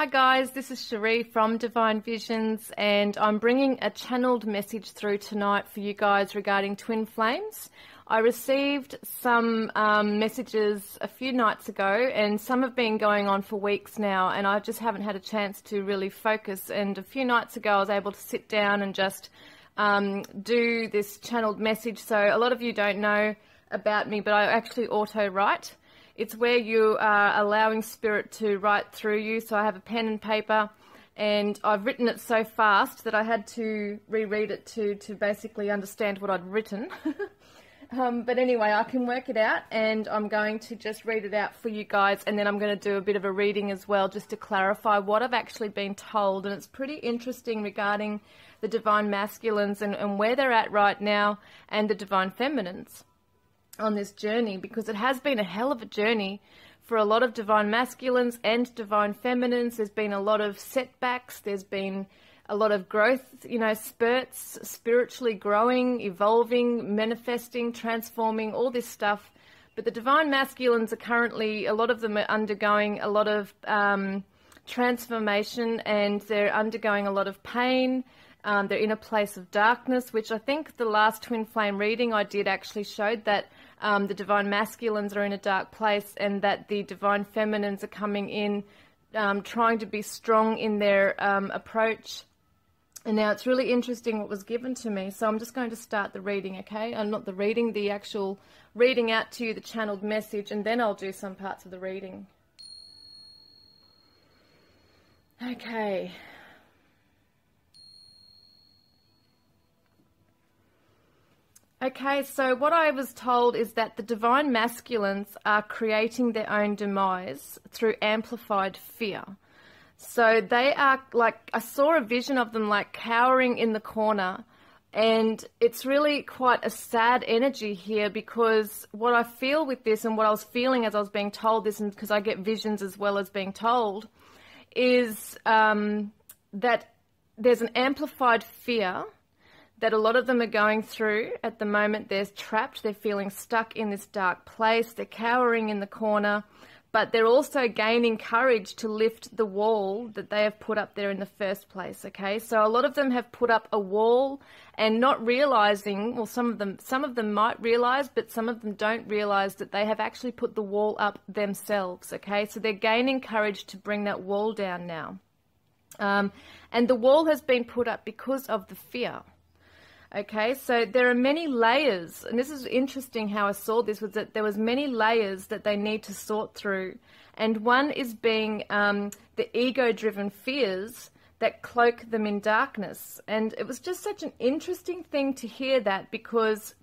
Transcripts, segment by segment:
Hi guys, this is Sheree from Divine Visions, and I'm bringing a channeled message through tonight for you guys regarding twin flames. I received some messages a few nights ago, and some have been going on for weeks now, and I just haven't had a chance to really focus. And a few nights ago I was able to sit down and just do this channeled message. So a lot of you don't know about me, but I actually auto-write. It's where you are allowing Spirit to write through you. So I have a pen and paper, and I've written it so fast that I had to reread it to basically understand what I'd written. But anyway, I can work it out, and I'm going to just read it out for you guys, and then I'm going to do a bit of a reading as well just to clarify what I've actually been told. And it's pretty interesting regarding the Divine Masculines and where they're at right now, and the Divine Feminines on this journey, because it has been a hell of a journey for a lot of Divine Masculines and Divine Feminines. There's been a lot of setbacks, there's been a lot of growth, spurts, spiritually growing, evolving, manifesting, transforming, all this stuff. But the Divine Masculines are currently, a lot of them are undergoing a lot of transformation, and they're undergoing a lot of pain. They're in a place of darkness, which I think the last twin flame reading I did actually showed that the Divine Masculines are in a dark place, and that the Divine Feminines are coming in, trying to be strong in their approach. And now it's really interesting what was given to me. So I'm just going to start the reading, okay? Not the reading, the actual reading out to you, the channeled message, and then I'll do some parts of the reading. Okay. Okay, so what I was told is that the Divine Masculines are creating their own demise through amplified fear. So they are like, I saw a vision of them like cowering in the corner, and it's really quite a sad energy here, because what I feel with this, and what I was feeling as I was being told this, and because I get visions as well as being told, is that there's an amplified fear that a lot of them are going through at the moment. They're trapped, they're feeling stuck in this dark place, they're cowering in the corner, but they're also gaining courage to lift the wall that they have put up there in the first place, okay? So a lot of them have put up a wall and not realizing, well, some of them might realize, but some of them don't realize that they have actually put the wall up themselves, okay? So they're gaining courage to bring that wall down now. And the wall has been put up because of the fear. Okay, so there are many layers, and this is interesting how I saw this, was that there was many layers that they need to sort through. And one is being the ego-driven fears that cloak them in darkness. And it was just such an interesting thing to hear that, because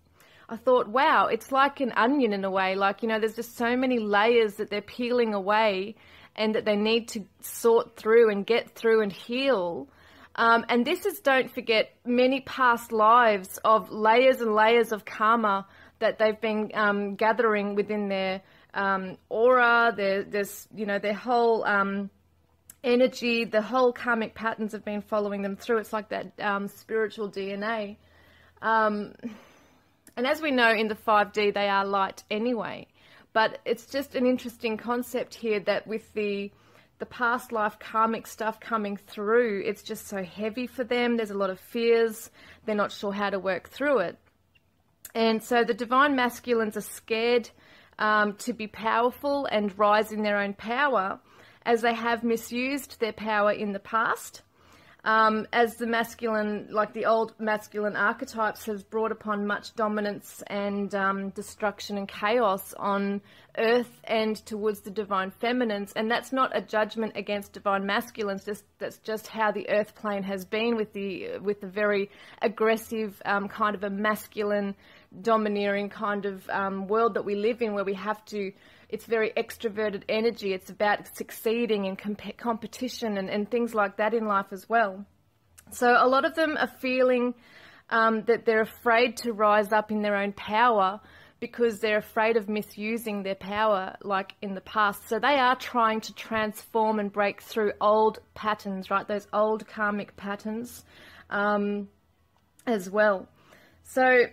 I thought, wow, it's like an onion in a way. Like, there's just so many layers that they're peeling away and that they need to sort through and get through and heal. And this is, don't forget, many past lives of layers and layers of karma that they've been gathering within their aura, their whole energy, the whole karmic patterns have been following them through. It's like that spiritual DNA. And as we know, in the 5D, they are light anyway. But it's just an interesting concept here that with the past life karmic stuff coming through, it's just so heavy for them. There's a lot of fears. They're not sure how to work through it. And so the Divine Masculines are scared to be powerful and rise in their own power, as they have misused their power in the past. As the masculine, like the old masculine archetypes, has brought upon much dominance and destruction and chaos on earth and towards the Divine Feminines. And that's not a judgment against Divine Masculines, that's just how the earth plane has been, with the very aggressive kind of a masculine domineering kind of world that we live in, where we have to, it's very extroverted energy. It's about succeeding and competition and things like that in life as well. So a lot of them are feeling that they're afraid to rise up in their own power, because they're afraid of misusing their power like in the past. So they are trying to transform and break through old patterns, right? Those old karmic patterns as well. So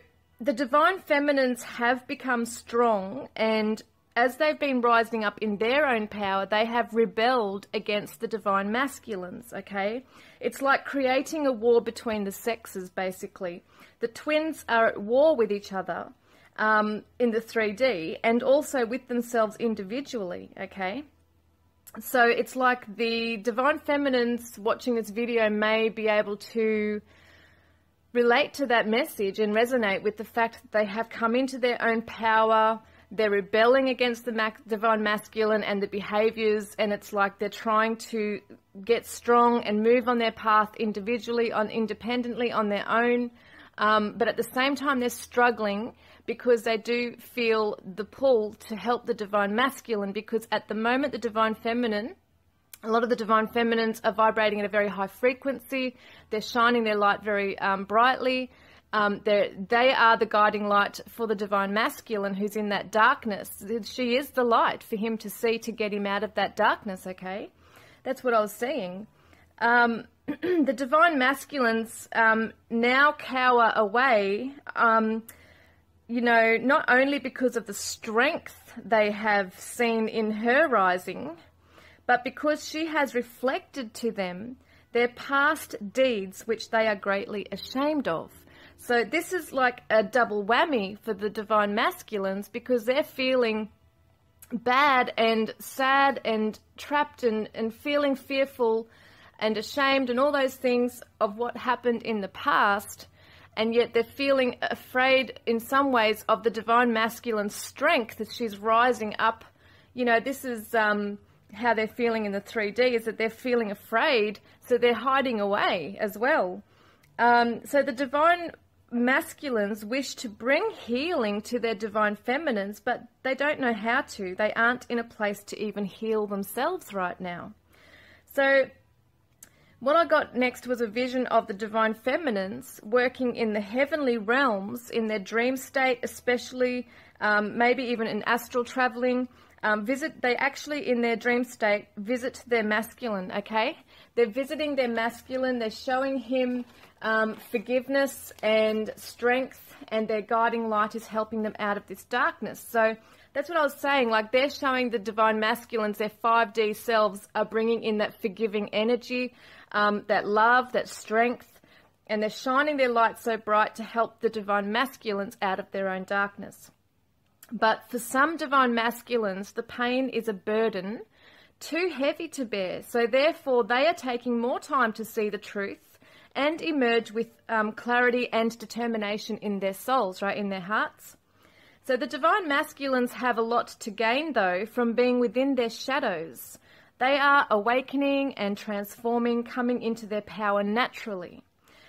the Divine Feminines have become strong and as they've been rising up in their own power, they have rebelled against the divine masculines, okay? It's like creating a war between the sexes, basically. The twins are at war with each other in the 3D and also with themselves individually, okay? So it's like the divine feminines watching this video may be able to relate to that message and resonate with the fact that they have come into their own power. They're rebelling against the divine masculine and the behaviors, and it's like they're trying to get strong and move on their path individually, independently on their own. But at the same time, they're struggling because they do feel the pull to help the divine masculine, because at the moment, the divine feminine, a lot of the divine feminines are vibrating at a very high frequency. They're shining their light very brightly. They are the guiding light for the divine masculine who's in that darkness. She is the light for him to see, to get him out of that darkness, okay? That's what I was saying. The divine masculines now cower away, you know, not only because of the strength they have seen in her rising, but because she has reflected to them their past deeds which they are greatly ashamed of. So this is like a double whammy for the divine masculines, because they're feeling bad and sad and trapped and feeling fearful and ashamed and all those things of what happened in the past. And yet they're feeling afraid in some ways of the divine masculine strength that she's rising up. You know, this is how they're feeling in the 3D, is that they're feeling afraid, so they're hiding away as well. So the divine masculines wish to bring healing to their divine feminines, but they don't know how to. They aren't in a place to even heal themselves right now. So what I got next was a vision of the divine feminines working in the heavenly realms in their dream state, especially maybe even in astral traveling. They actually in their dream state visit their masculine, okay? They're visiting their masculine, they're showing him forgiveness and strength, and their guiding light is helping them out of this darkness. So that's what I was saying, like they're showing the divine masculines, their 5D selves are bringing in that forgiving energy, that love, that strength, and they're shining their light so bright to help the divine masculines out of their own darkness. But for some divine masculines, the pain is a burden too heavy to bear. So therefore, they are taking more time to see the truth and emerge with clarity and determination in their souls, right, in their hearts. So the divine masculines have a lot to gain, though, from being within their shadows. They are awakening and transforming, coming into their power naturally.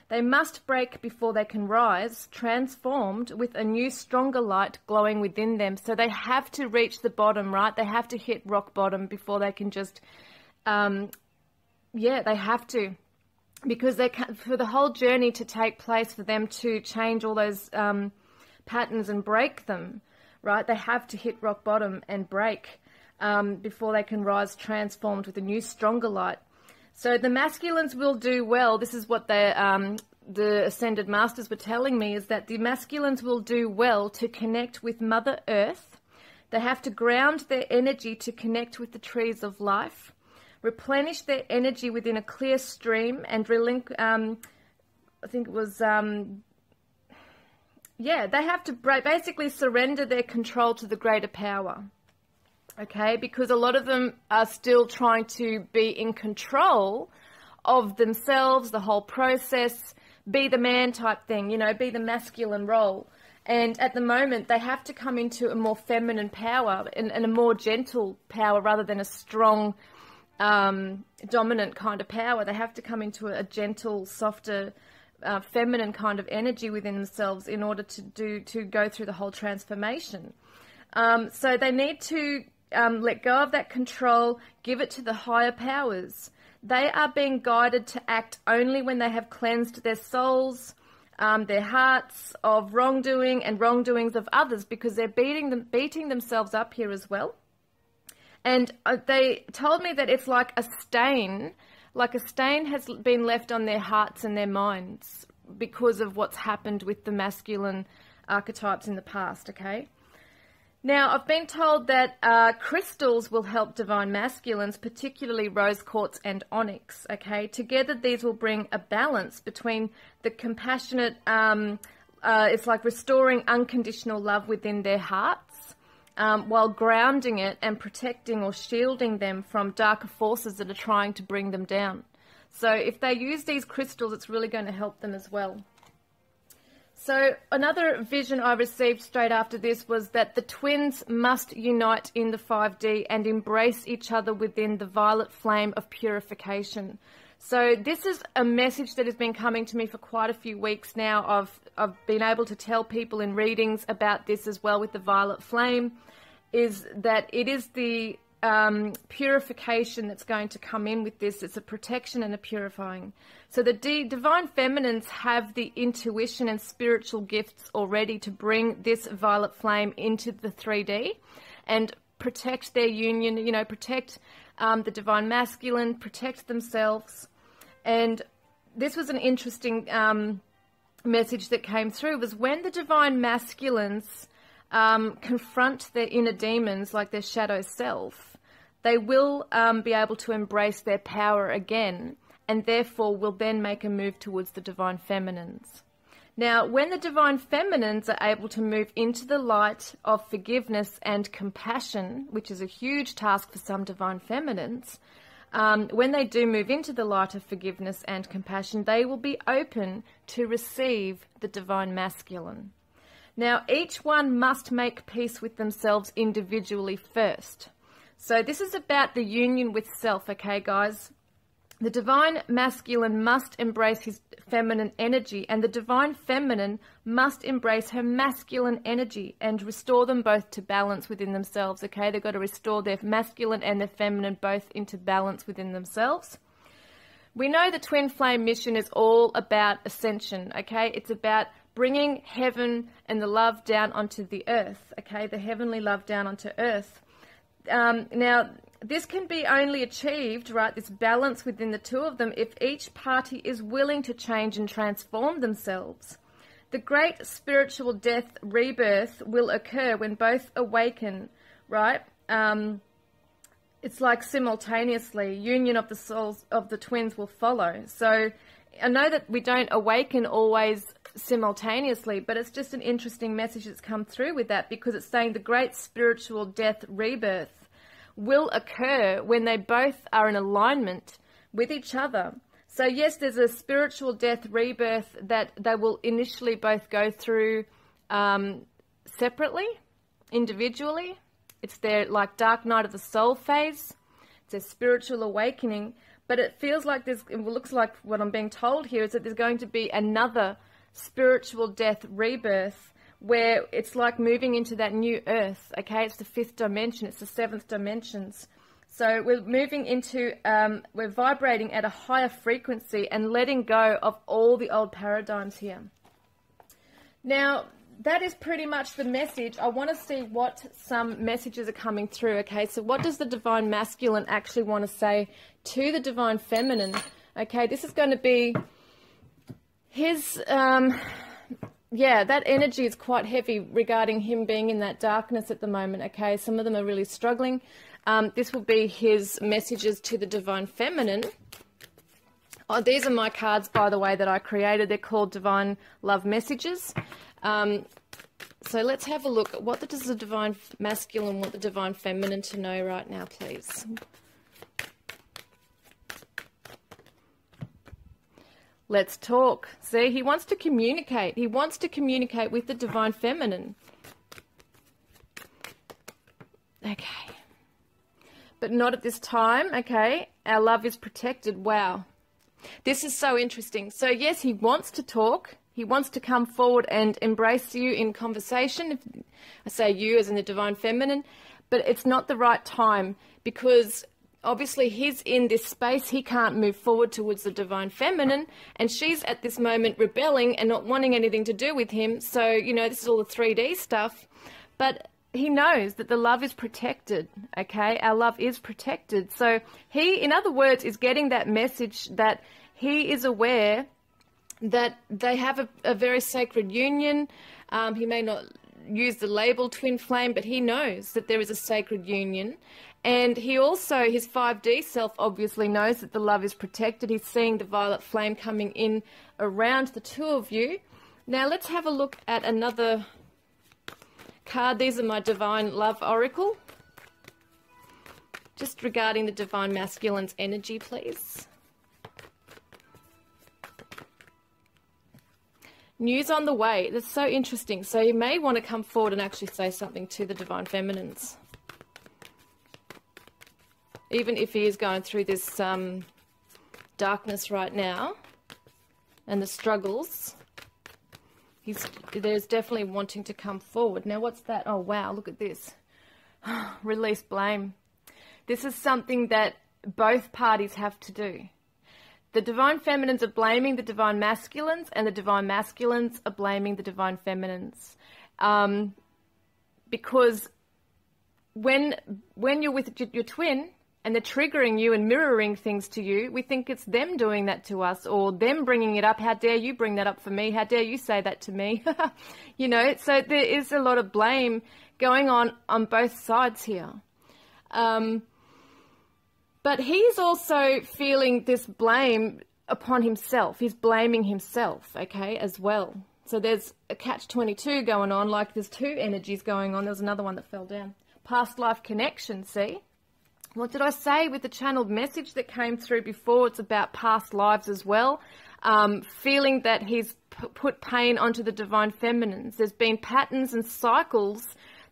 They must break before they can rise, transformed with a new, stronger light glowing within them. So they have to reach the bottom, right? They have to hit rock bottom before they can just, they have to. Because they can, for the whole journey to take place, for them to change all those patterns and break them, right? They have to hit rock bottom and break before they can rise transformed with a new, stronger light. So the masculines will do well. This is what the Ascended Masters were telling me, is that the masculines will do well to connect with Mother Earth. They have to ground their energy to connect with the trees of life, replenish their energy within a clear stream, and they have to basically surrender their control to the greater power. Okay, because a lot of them are still trying to be in control of themselves, the whole process, be the man type thing, you know, be the masculine role. And at the moment, they have to come into a more feminine power and a more gentle power rather than a strong, dominant kind of power. They have to come into a gentle, softer, feminine kind of energy within themselves in order to go through the whole transformation. So they need to let go of that control, give it to the higher powers. They are being guided to act only when they have cleansed their souls, their hearts of wrongdoing and wrongdoings of others, because they're beating themselves up here as well. And they told me that it's like a stain has been left on their hearts and their minds because of what's happened with the masculine archetypes in the past, okay? Now, I've been told that crystals will help divine masculines, particularly rose quartz and onyx, okay? Together, these will bring a balance between the compassionate, it's like restoring unconditional love within their hearts, while grounding it and protecting or shielding them from darker forces that are trying to bring them down. So if they use these crystals, it's really going to help them as well. So another vision I received straight after this was that the twins must unite in the 5D and embrace each other within the violet flame of purification. So this is a message that has been coming to me for quite a few weeks now. I've been able to tell people in readings about this as well with the violet flame, is that it is the purification that's going to come in with this. It's a protection and a purifying. So the divine feminines have the intuition and spiritual gifts already to bring this violet flame into the 3D and protect their union, you know, protect the divine masculine, protect themselves. And this was an interesting message that came through, was when the divine masculines confront their inner demons, like their shadow self, they will be able to embrace their power again, and therefore will then make a move towards the divine feminines. Now, when the divine feminines are able to move into the light of forgiveness and compassion, which is a huge task for some divine feminines, when they do move into the light of forgiveness and compassion, they will be open to receive the divine masculine. Now, each one must make peace with themselves individually first. So this is about the union with self, okay, guys? The divine masculine must embrace his feminine energy, and the divine feminine must embrace her masculine energy and restore them both to balance within themselves, okay? They've got to restore their masculine and their feminine both into balance within themselves. We know the twin flame mission is all about ascension, okay? It's about bringing heaven and the love down onto the earth, okay? The heavenly love down onto earth. Now, this can be only achieved, right, this balance within the two of them, if each party is willing to change and transform themselves. The great spiritual death rebirth will occur when both awaken, right? It's like simultaneously, union of the souls of the twins will follow. So I know that we don't awaken always simultaneously, but it's just an interesting message that's come through with that, because it's saying the great spiritual death rebirth will occur when they both are in alignment with each other. So yes, there's a spiritual death rebirth that they will initially both go through separately, individually. It's their like dark night of the soul phase. It's a spiritual awakening, but it feels like it looks like what I'm being told here is that there's going to be another spiritual death rebirth where it's like moving into that new earth, okay? It's the 5th dimension, it's the 7th dimensions. So we're moving into, we're vibrating at a higher frequency and letting go of all the old paradigms here. Now, that is pretty much the message. I want to see what some messages are coming through, okay? So what does the divine masculine actually want to say to the divine feminine? Okay, this is going to be his, yeah, that energy is quite heavy regarding him being in that darkness at the moment, okay? Some of them are really struggling. This will be his messages to the divine feminine. Oh, these are my cards, by the way, that I created. They're called Divine Love Messages. So let's have a look at what does the divine masculine want the divine feminine to know right now, please. Let's talk. See, he wants to communicate. He wants to communicate with the divine feminine. Okay. But not at this time, okay? Our love is protected. Wow. This is so interesting. So, yes, he wants to talk. He wants to come forward and embrace you in conversation. I say you as in the divine feminine. But it's not the right time because obviously he's in this space. He can't move forward towards the divine feminine. And she's at this moment rebelling and not wanting anything to do with him. So, you know, this is all the 3D stuff. But he knows that the love is protected, okay? Our love is protected. So he, in other words, is getting that message that he is aware that they have a very sacred union. He may not use the label twin flame, but he knows that there is a sacred union. And he also, his 5D self obviously knows that the love is protected. He's seeing the violet flame coming in around the two of you. Now let's have a look at another card. These are my Divine Love Oracle. Just regarding the Divine Masculine's energy, please. News on the way. That's so interesting. So you may want to come forward and actually say something to the Divine Feminines. Even if he is going through this darkness right now and the struggles, there's definitely wanting to come forward. Now what's that? Oh wow, look at this. Release blame. This is something that both parties have to do. The Divine Feminines are blaming the Divine Masculines, and the Divine Masculines are blaming the Divine Feminines. Because when you're with your twin and they're triggering you and mirroring things to you, we think it's them doing that to us, or them bringing it up. How dare you bring that up for me? How dare you say that to me? You know, so there is a lot of blame going on both sides here. But he's also feeling this blame upon himself. He's blaming himself, okay, as well. So there's a catch-22 going on, like there's two energies going on. There's another one that fell down. Past life connection, see? What did I say with the channeled message that came through before? It's about past lives as well. Feeling that he's put pain onto the Divine Feminines. There's been patterns and cycles,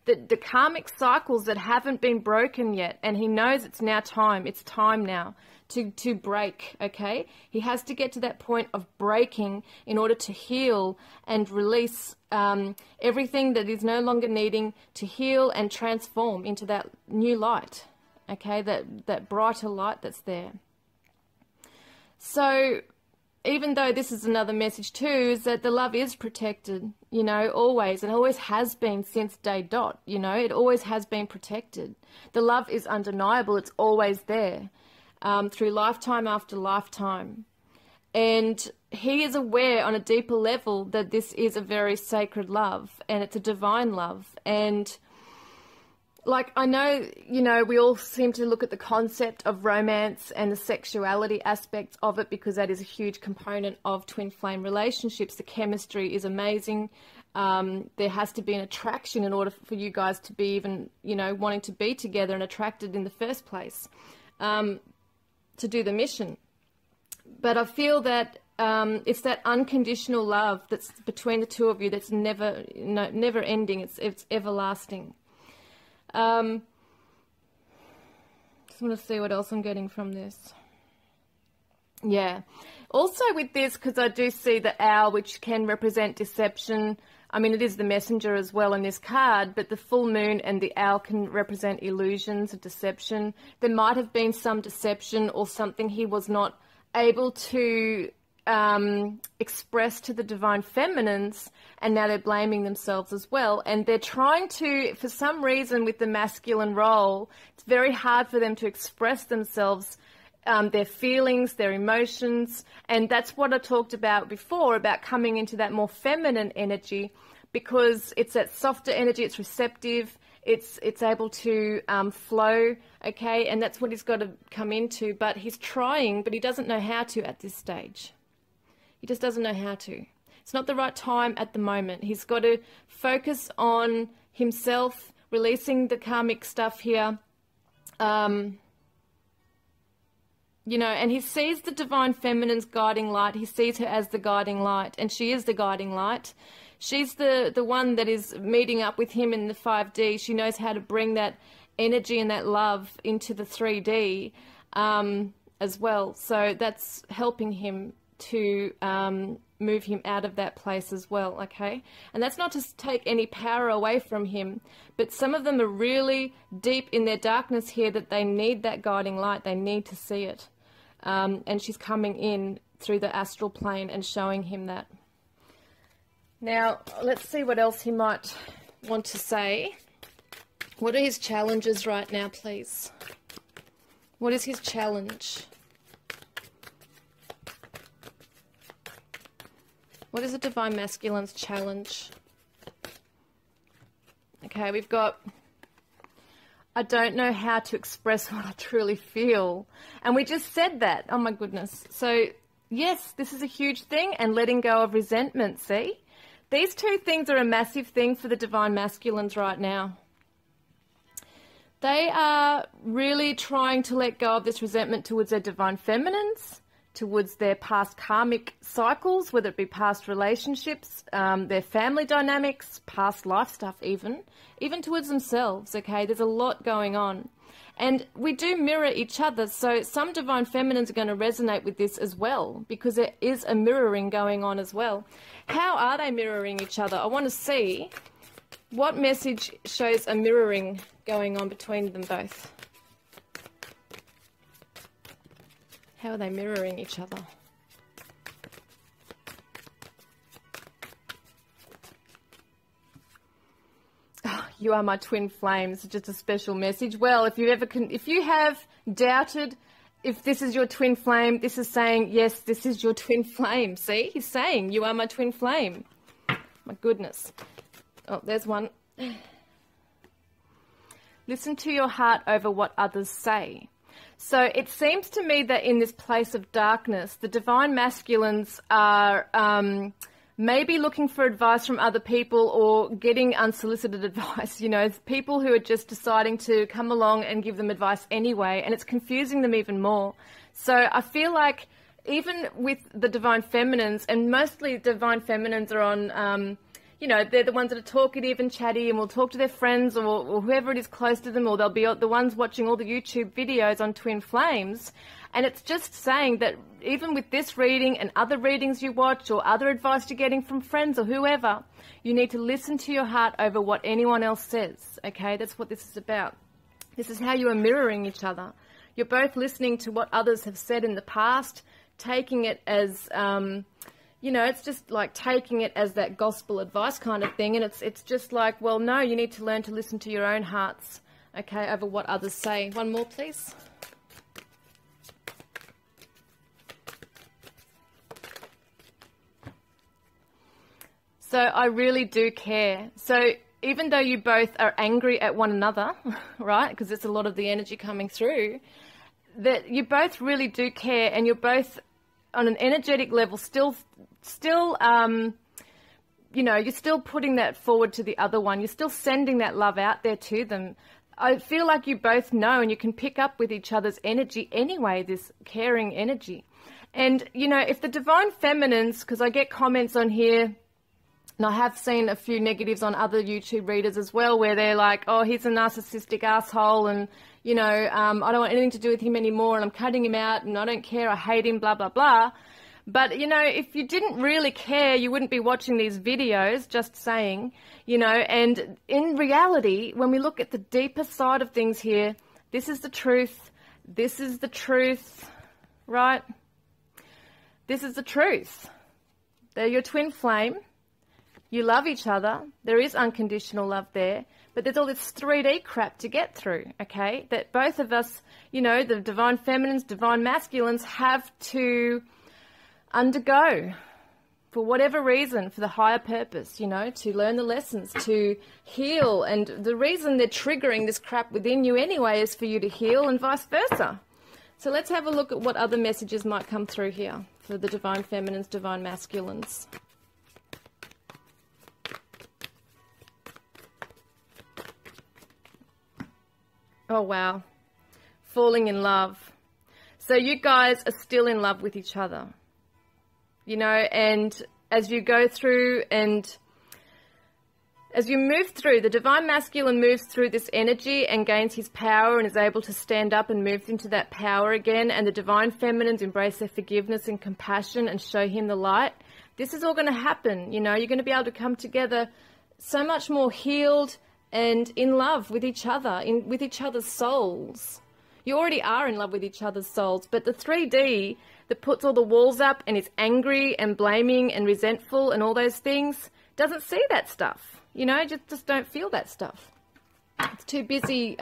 the karmic cycles that haven't been broken yet. And he knows it's now time. It's time now to break, okay? He has to get to that point of breaking in order to heal and release everything that is no longer needing to heal and transform into that new light. Okay, that brighter light that's there. So even though this is another message too, is that the love is protected, you know, always, and always has been since day dot, you know, it always has been protected. The love is undeniable, it's always there, through lifetime after lifetime. And he is aware on a deeper level that this is a very sacred love, and it's a divine love. And like, I know, you know, we all seem to look at the concept of romance and the sexuality aspects of it, because that is a huge component of twin flame relationships. The chemistry is amazing. There has to be an attraction in order for you guys to be even, you know, wanting to be together and attracted in the first place, to do the mission. But I feel that it's that unconditional love that's between the two of you that's never ending. It's everlasting. Just want to see what else I'm getting from this. Yeah. Also with this, because I do see the owl, which can represent deception. I mean, it is the messenger as well in this card, but the full moon and the owl can represent illusions of deception. There might have been some deception or something he was not able to express to the Divine Feminines, and now they're blaming themselves as well. And they're trying to, for some reason with the masculine role, it's very hard for them to express themselves, their feelings, their emotions. And that's what I talked about before, about coming into that more feminine energy, because it's that softer energy, it's receptive, it's able to flow, okay? And that's what he's got to come into. But he's trying, but he doesn't know how to at this stage. He just doesn't know how to. It's not the right time at the moment. He's got to focus on himself, releasing the karmic stuff here. You know, and he sees the Divine Feminine's guiding light. He sees her as the guiding light, and she is the guiding light. She's the one that is meeting up with him in the 5D. She knows how to bring that energy and that love into the 3D as well. So that's helping him to move him out of that place as well, okay? And that's not to take any power away from him, but some of them are really deep in their darkness here, that they need that guiding light. They need to see it. And she's coming in through the astral plane and showing him that. Now, let's see what else he might want to say. What are his challenges right now, please? What is his challenge? What is the Divine Masculine's challenge? Okay, we've got, I don't know how to express what I truly feel. And we just said that. Oh, my goodness. So, yes, this is a huge thing, and letting go of resentment, see? These two things are a massive thing for the divine masculines right now. They are really trying to let go of this resentment towards their divine feminines, towards their past karmic cycles, whether it be past relationships, their family dynamics, past life stuff even towards themselves, okay? There's a lot going on. And we do mirror each other, so some divine feminines are going to resonate with this as well, because there is a mirroring going on as well. How are they mirroring each other? I want to see what message shows a mirroring going on between them both. How are they mirroring each other? Oh, you are my twin flames. Just a special message. Well, if you have doubted if this is your twin flame, this is saying, yes, this is your twin flame. See, he's saying, you are my twin flame. My goodness. Oh, there's one. Listen to your heart over what others say. So it seems to me that in this place of darkness, the divine masculines are maybe looking for advice from other people or getting unsolicited advice, you know, people who are just deciding to come along and give them advice anyway, and it's confusing them even more. So I feel like even with the divine feminines, and mostly divine feminines are on, you know, they're the ones that are talkative and chatty and will talk to their friends or whoever it is close to them, or they'll be the ones watching all the YouTube videos on twin flames. And it's just saying that even with this reading and other readings you watch or other advice you're getting from friends or whoever, you need to listen to your heart over what anyone else says, okay? That's what this is about. This is how you are mirroring each other. You're both listening to what others have said in the past, taking it as, you know, it's just like taking it as that gospel advice kind of thing. And it's just like, well, no, you need to learn to listen to your own hearts, okay, over what others say. One more, please. So I really do care. So even though you both are angry at one another, right, because it's a lot of the energy coming through, that you both really do care, and you're both on an energetic level still, you know, you're still putting that forward to the other one. You're still sending that love out there to them. I feel like you both know, and you can pick up with each other's energy anyway, this caring energy. And, you know, if the divine feminines, because I get comments on here, and I have seen a few negatives on other YouTube readers as well, where they're like, oh, he's a narcissistic asshole, and, you know, I don't want anything to do with him anymore, and I'm cutting him out, and I don't care, I hate him, blah, blah, blah. But, you know, if you didn't really care, you wouldn't be watching these videos, just saying, you know. And in reality, when we look at the deeper side of things here, this is the truth. This is the truth, right? This is the truth. They're your twin flame. You love each other. There is unconditional love there. But there's all this 3D crap to get through, okay? That both of us, you know, the divine feminines, divine masculines, have to undergo for whatever reason, for the higher purpose, you know, to learn the lessons, to heal. And the reason they're triggering this crap within you anyway is for you to heal, and vice versa. So let's have a look at what other messages might come through here for the divine feminines, divine masculines. Oh, wow. Falling in love. So you guys are still in love with each other, you know, and as you go through and as you move through, the divine masculine moves through this energy and gains his power and is able to stand up and move into that power again, and the divine feminines embrace their forgiveness and compassion and show him the light. This is all going to happen, you know. You're going to be able to come together so much more healed and in love with each other, with each other's souls. You already are in love with each other's souls, but the 3D that puts all the walls up and is angry and blaming and resentful and all those things doesn't see that stuff. You know, just don't feel that stuff. It's too busy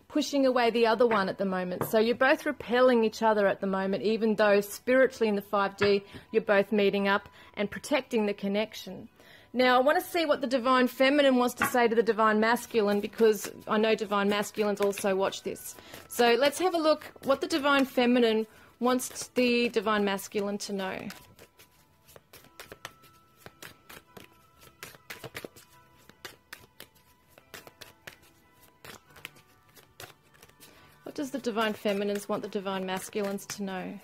pushing away the other one at the moment. So you're both repelling each other at the moment, even though spiritually in the 5D you're both meeting up and protecting the connection. Now, I want to see what the Divine Feminine wants to say to the Divine Masculine, because I know Divine Masculines also watch this. So let's have a look what the Divine Feminine wants the Divine Masculine to know. What does the Divine Feminines want the Divine Masculines to know?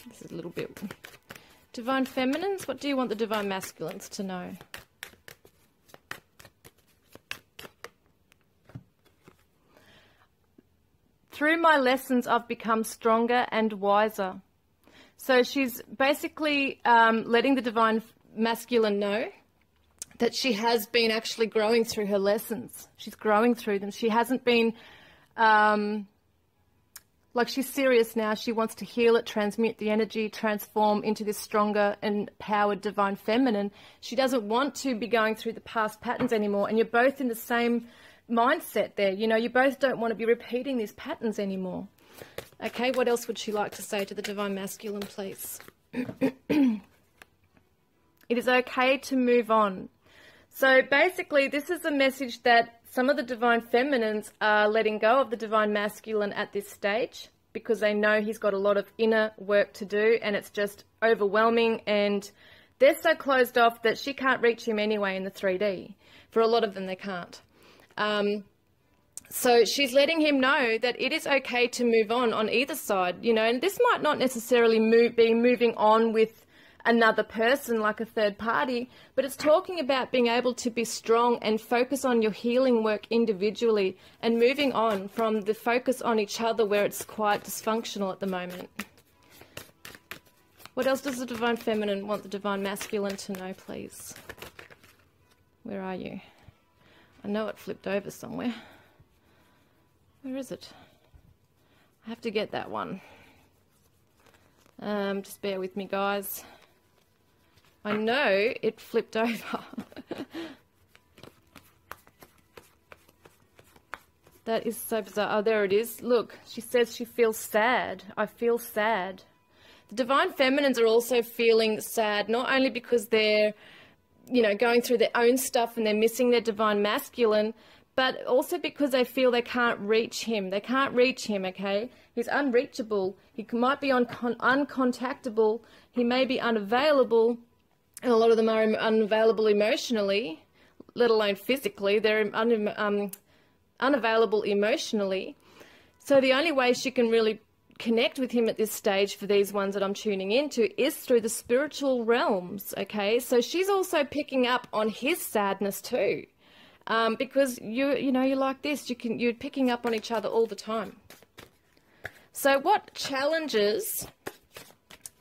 This is a little bit... Divine Feminines, what do you want the Divine Masculines to know? Through my lessons, I've become stronger and wiser. So she's basically letting the Divine Masculine know that she has been actually growing through her lessons. She's growing through them. She hasn't been, like, she's serious now. She wants to heal it, transmute the energy, transform into this stronger and empowered Divine Feminine. She doesn't want to be going through the past patterns anymore. And you're both in the same mindset there. You know, you both don't want to be repeating these patterns anymore. Okay, what else would she like to say to the Divine Masculine, please? It is okay to move on. So basically, this is a message that some of the Divine Feminines are letting go of the Divine Masculine at this stage, because they know he's got a lot of inner work to do, and it's just overwhelming, and they're so closed off that she can't reach him anyway in the 3D. For a lot of them, they can't. So she's letting him know that it is okay to move on either side, you know, and this might not necessarily be moving on with another person like a third party, but it's talking about being able to be strong and focus on your healing work individually and moving on from the focus on each other where it's quite dysfunctional at the moment. What else does the Divine Feminine want the Divine Masculine to know, please? Where are you? I know it flipped over somewhere. Where is it? I have to get that one. Just bear with me, guys. I know it flipped over. That is so bizarre. Oh, there it is. Look, she says she feels sad. I feel sad. The Divine Feminines are also feeling sad, not only because they're, you know, going through their own stuff and they're missing their Divine Masculine, but also because they feel they can't reach him. They can't reach him, okay? He's unreachable. He might be uncontactable. He may be unavailable. And a lot of them are unavailable emotionally, let alone physically. They're unavailable emotionally. So the only way she can really connect with him at this stage for these ones that I'm tuning into is through the spiritual realms, okay? So she's also picking up on his sadness too. Because you know, you're like this, you're picking up on each other all the time. So what challenges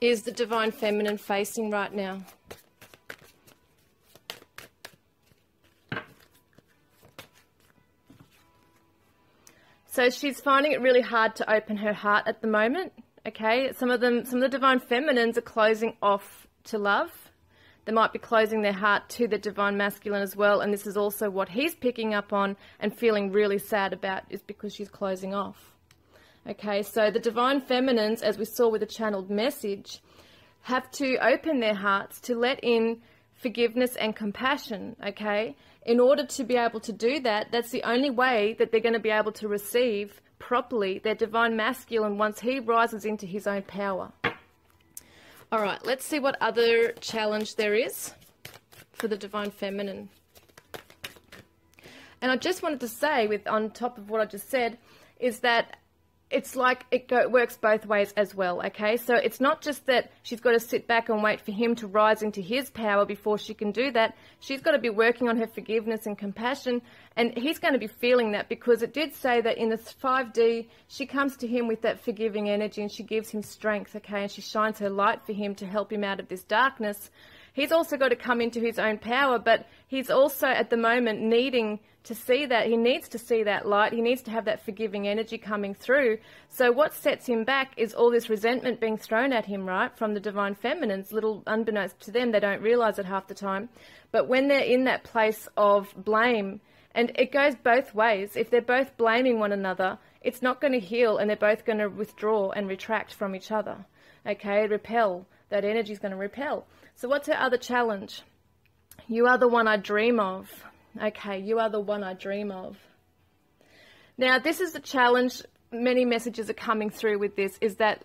is the Divine Feminine facing right now? So she's finding it really hard to open her heart at the moment, okay? Some of the Divine Feminines are closing off to love. They might be closing their heart to the Divine Masculine as well, and this is also what he's picking up on and feeling really sad about, is because she's closing off. Okay, so the Divine Feminines, as we saw with the channeled message, have to open their hearts to let in forgiveness and compassion, okay? In order to be able to do that, that's the only way that they're going to be able to receive properly their Divine Masculine once he rises into his own power. All right, let's see what other challenge there is for the Divine Feminine. And I just wanted to say, on top of what I just said, is that it's like it works both ways as well, okay? So it's not just that she's got to sit back and wait for him to rise into his power before she can do that. She's got to be working on her forgiveness and compassion, and he's going to be feeling that, because it did say that in the 5D, she comes to him with that forgiving energy and she gives him strength, okay? And she shines her light for him to help him out of this darkness. He's also got to come into his own power, but he's also at the moment needing to see that. He needs to see that light. He needs to have that forgiving energy coming through. So what sets him back is all this resentment being thrown at him, right, from the Divine Feminines. Little unbeknownst to them, they don't realise it half the time. But when they're in that place of blame And it goes both ways. If they're both blaming one another, it's not going to heal, and they're both going to withdraw and retract from each other. Okay, repel. That energy is going to repel. So what's her other challenge? You are the one I dream of. Okay, you are the one I dream of. Now, this is the challenge. Many messages are coming through with this, is that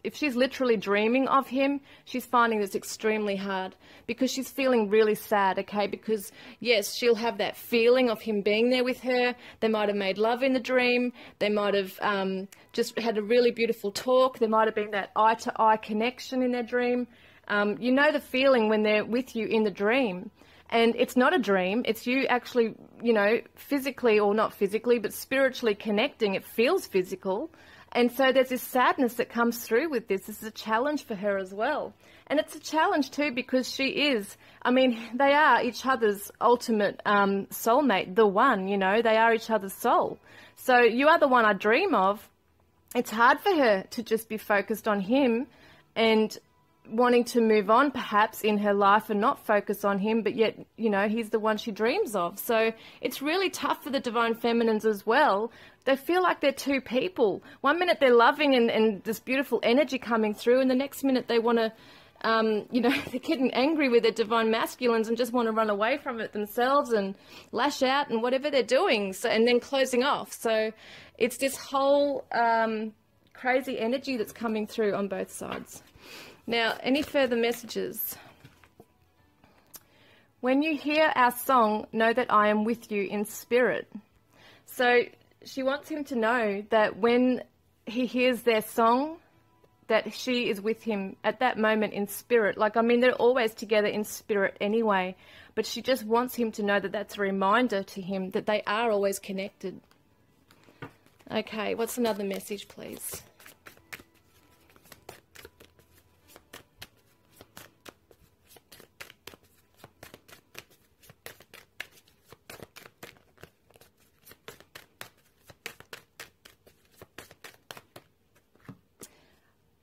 if she's literally dreaming of him, she's finding this extremely hard because she's feeling really sad, okay? Because, yes, she'll have that feeling of him being there with her. They might have made love in the dream. They might have just had a really beautiful talk. There might have been that eye-to-eye connection in their dream. You know the feeling when they're with you in the dream. And it's not a dream. It's you actually, you know, physically, or not physically, but spiritually connecting. It feels physical. And so there's this sadness that comes through with this. This is a challenge for her as well. And it's a challenge too because she is, I mean, they are each other's ultimate soulmate, the one, you know, they are each other's soul. So you are the one I dream of. It's hard for her to just be focused on him and wanting to move on perhaps in her life and not focus on him, but yet, you know, he's the one she dreams of. So it's really tough for the divine feminines as well. They feel like they're two people. One minute they're loving and this beautiful energy coming through, and the next minute they want to, you know, they're getting angry with their divine masculines and just want to run away from it themselves and lash out and whatever they're doing, so, and then closing off. So it's this whole crazy energy that's coming through on both sides. Now, any further messages? When you hear our song, know that I am with you in spirit. So she wants him to know that when he hears their song, that she is with him at that moment in spirit. Like, I mean, they're always together in spirit anyway, but she just wants him to know that that's a reminder to him that they are always connected. Okay, what's another message, please?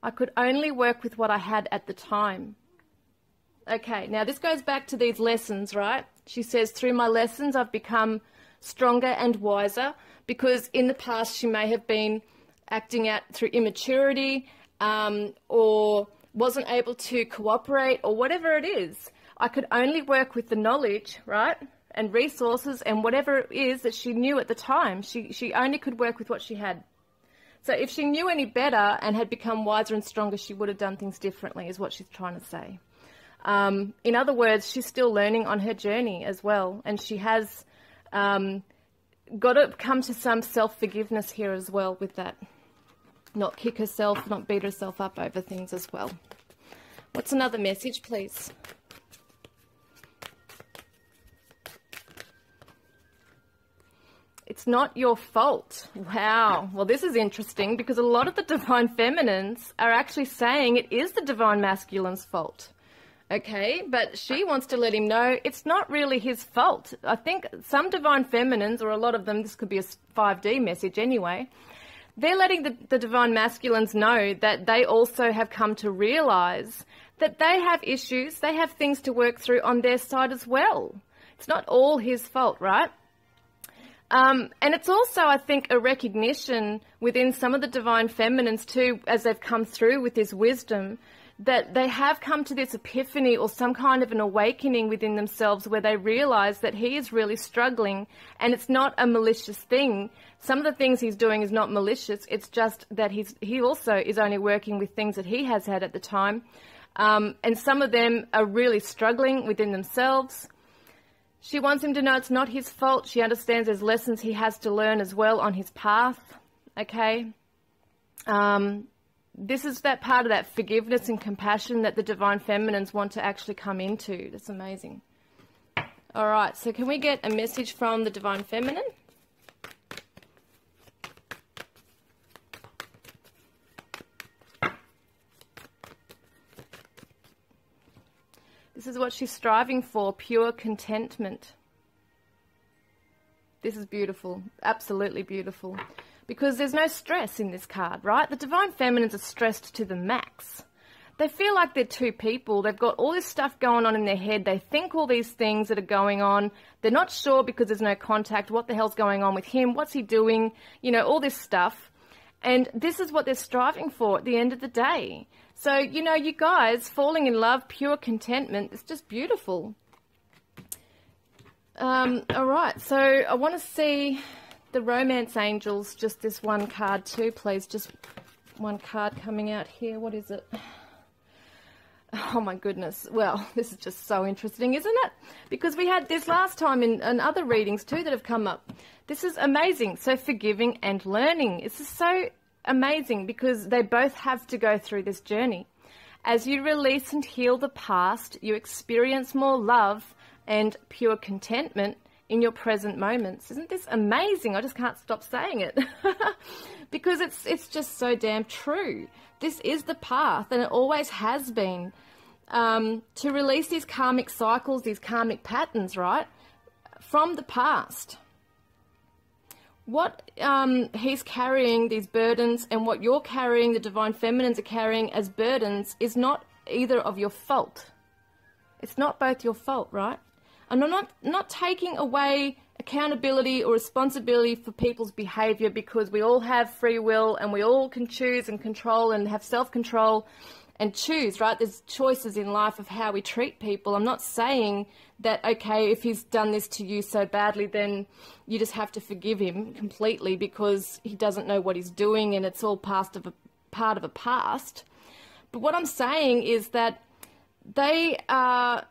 I could only work with what I had at the time. Okay, now this goes back to these lessons, right? She says, through my lessons, I've become stronger and wiser, because in the past she may have been acting out through immaturity or wasn't able to cooperate or whatever it is. I could only work with the knowledge, right, and resources and whatever it is that she knew at the time. She only could work with what she had. So if she knew any better and had become wiser and stronger, she would have done things differently, is what she's trying to say. In other words, she's still learning on her journey as well, and she has got to come to some self-forgiveness here as well with that. Not kick herself, not beat herself up over things as well. What's another message, please? It's not your fault. Wow. Well, this is interesting because a lot of the divine feminines are actually saying it is the divine masculine's fault. Okay, but she wants to let him know it's not really his fault. I think some divine feminines, or a lot of them, this could be a 5D message anyway, they're letting the divine masculines know that they also have come to realize that they have issues, they have things to work through on their side as well. It's not all his fault, right? And it's also, I think, a recognition within some of the divine feminines too, as they've come through with this wisdom, that they have come to this epiphany or some kind of an awakening within themselves where they realize that he is really struggling, and it's not a malicious thing. Some of the things he's doing is not malicious. It's just that he also is only working with things that he has had at the time. And some of them are really struggling within themselves. She wants him to know it's not his fault. She understands there's lessons he has to learn as well on his path, okay? This is that part of that forgiveness and compassion that the divine feminines want to actually come into. That's amazing. All right, so can we get a message from the divine feminine? This is what she's striving for, pure contentment. This is beautiful, absolutely beautiful. Because there's no stress in this card, right? The divine feminines are stressed to the max. they feel like they're two people. They've got all this stuff going on in their head. They think all these things that are going on. They're not sure because there's no contact. What the hell's going on with him? What's he doing? You know, all this stuff. And this is what they're striving for at the end of the day. So, you know, you guys falling in love, pure contentment, it's just beautiful. All right, so I want to see the romance angels, just this one card too, please. Just one card coming out here. What is it? Oh my goodness. Well, this is just so interesting, isn't it? Because we had this last time in other readings too that have come up. This is amazing. So forgiving and learning. This is so amazing because they both have to go through this journey. As you release and heal the past, you experience more love and pure contentment in your present moments. Isn't this amazing? I just can't stop saying it because it's just so damn true. This is the path, and it always has been, to release these karmic cycles, these karmic patterns, right, from the past. What he's carrying, these burdens, and what you're carrying, the divine feminines are carrying as burdens, is not either of your fault. It's not both your fault, right? And I'm not taking away accountability or responsibility for people's behavior, because we all have free will and we all can choose and control and have self-control and choose, right? There's choices in life of how we treat people. I'm not saying that, okay, if he's done this to you so badly, then you just have to forgive him completely because he doesn't know what he's doing and it's all part of a past. But what I'm saying is that they are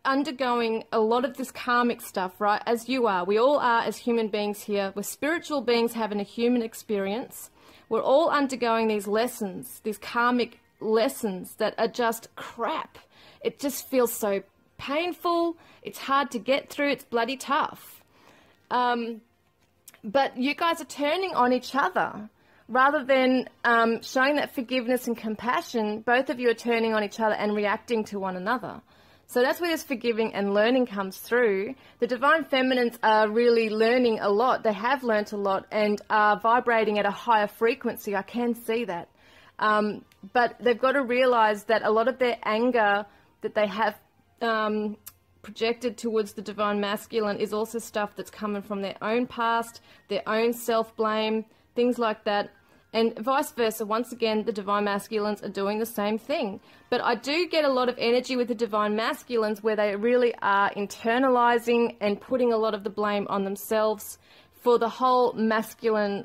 undergoing a lot of this karmic stuff, right? As you are. We all are as human beings here. We're spiritual beings having a human experience. We're all undergoing these lessons, these karmic lessons that are just crap. It just feels so painful. It's hard to get through. It's bloody tough. But you guys are turning on each other. Rather than showing that forgiveness and compassion, both of you are turning on each other and reacting to one another. So that's where this forgiving and learning comes through. The divine feminines are really learning a lot. They have learnt a lot and are vibrating at a higher frequency. I can see that. But they've got to realise that a lot of their anger that they have projected towards the divine masculine is also stuff that's coming from their own past, their own self-blame, things like that. And vice versa. Once again, the divine masculines are doing the same thing. But I do get a lot of energy with the divine masculines where they really are internalizing and putting a lot of the blame on themselves for the whole masculine,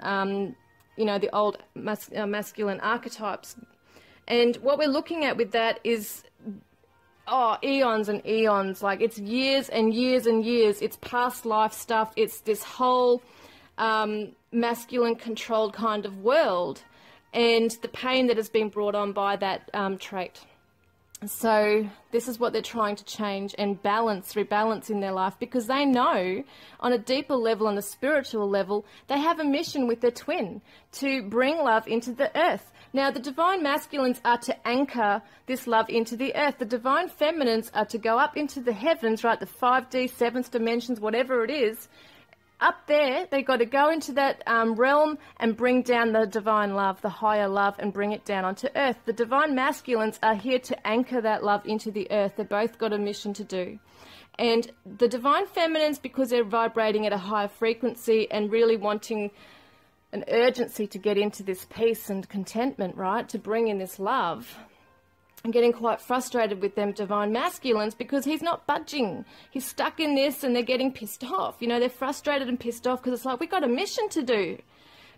the old masculine archetypes. And what we're looking at with that is, eons and eons. Like, it's years and years and years. It's past life stuff. It's this whole masculine controlled kind of world and the pain that has been brought on by that trait. So this is what they're trying to change and rebalance in their life, because they know on a deeper level, on a spiritual level, they have a mission with their twin to bring love into the earth. Now, the divine masculines are to anchor this love into the earth. The divine feminines are to go up into the heavens, right, the 5D, seventh dimensions, whatever it is. Up there, they've got to go into that realm and bring down the divine love, the higher love, and bring it down onto earth. The divine masculines are here to anchor that love into the earth. They've both got a mission to do. And the divine feminines, because they're vibrating at a higher frequency and really wanting an urgency to get into this peace and contentment, right, to bring in this love, I'm getting quite frustrated with them divine masculines because he's not budging. He's stuck in this and they're getting pissed off. You know, they're frustrated and pissed off because it's like, we've got a mission to do.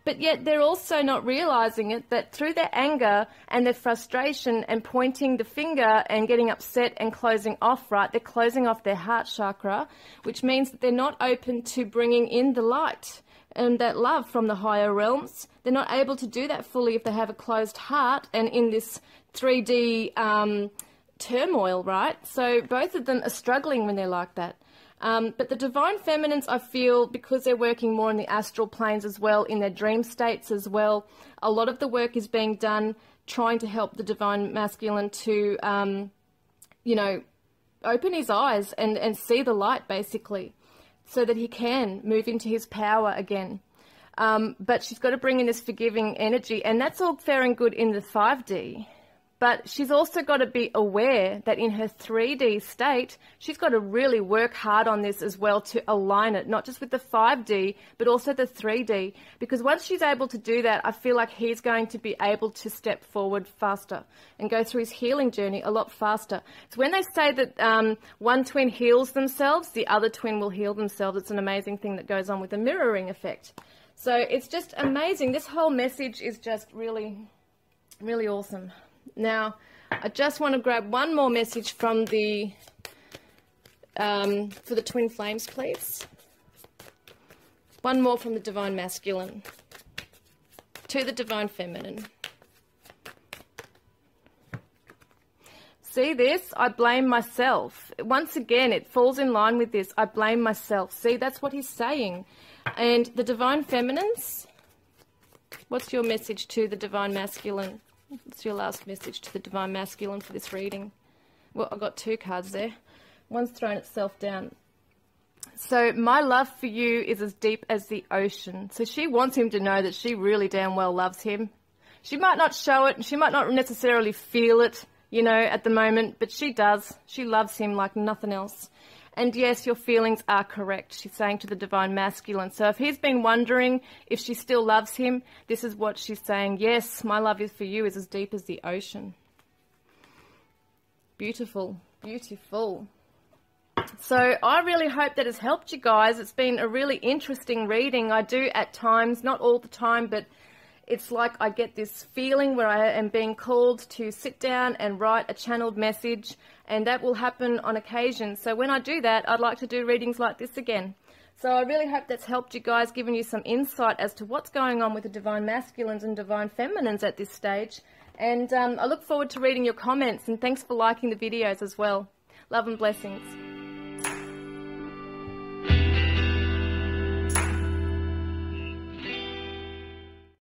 But yet they're also not realising it, that through their anger and their frustration and pointing the finger and getting upset and closing off, right, they're closing off their heart chakra, which means that they're not open to bringing in the light and that love from the higher realms. They're not able to do that fully if they have a closed heart and in this 3D turmoil, right? So both of them are struggling when they're like that. But the divine feminines, I feel, because they're working more in the astral planes as well, in their dream states as well, a lot of the work is being done trying to help the divine masculine to, open his eyes and see the light, basically, so that he can move into his power again. But she's got to bring in this forgiving energy, and that's all fair and good in the 5D. But she's also got to be aware that in her 3D state, she's got to really work hard on this as well to align it, not just with the 5D, but also the 3D. Because once she's able to do that, I feel like he's going to be able to step forward faster and go through his healing journey a lot faster. It's when they say that one twin heals themselves, the other twin will heal themselves. It's an amazing thing that goes on with the mirroring effect. So it's just amazing. This whole message is just really, really awesome. Now, I just want to grab one more message from the, for the twin flames, please. One more from the divine masculine to the divine feminine. See this? I blame myself. Once again, it falls in line with this. I blame myself. See, that's what he's saying. And the divine feminines, what's your message to the divine masculine? What's your last message to the divine masculine for this reading? Well, I've got two cards there. One's thrown itself down. So my love for you is as deep as the ocean. So she wants him to know that she really damn well loves him. She might not show it, and she might not necessarily feel it, you know, at the moment, but she does. She loves him like nothing else. And yes, your feelings are correct, she's saying to the divine masculine. So if he's been wondering if she still loves him, this is what she's saying. Yes, my love is for you is as deep as the ocean. Beautiful, beautiful. So I really hope that has helped you guys. It's been a really interesting reading. I do at times, not all the time, but it's like I get this feeling where I am being called to sit down and write a channeled message, and that will happen on occasion. So when I do that, I'd like to do readings like this again. So I really hope that's helped you guys, given you some insight as to what's going on with the divine masculines and divine feminines at this stage. And I look forward to reading your comments, and thanks for liking the videos as well. Love and blessings.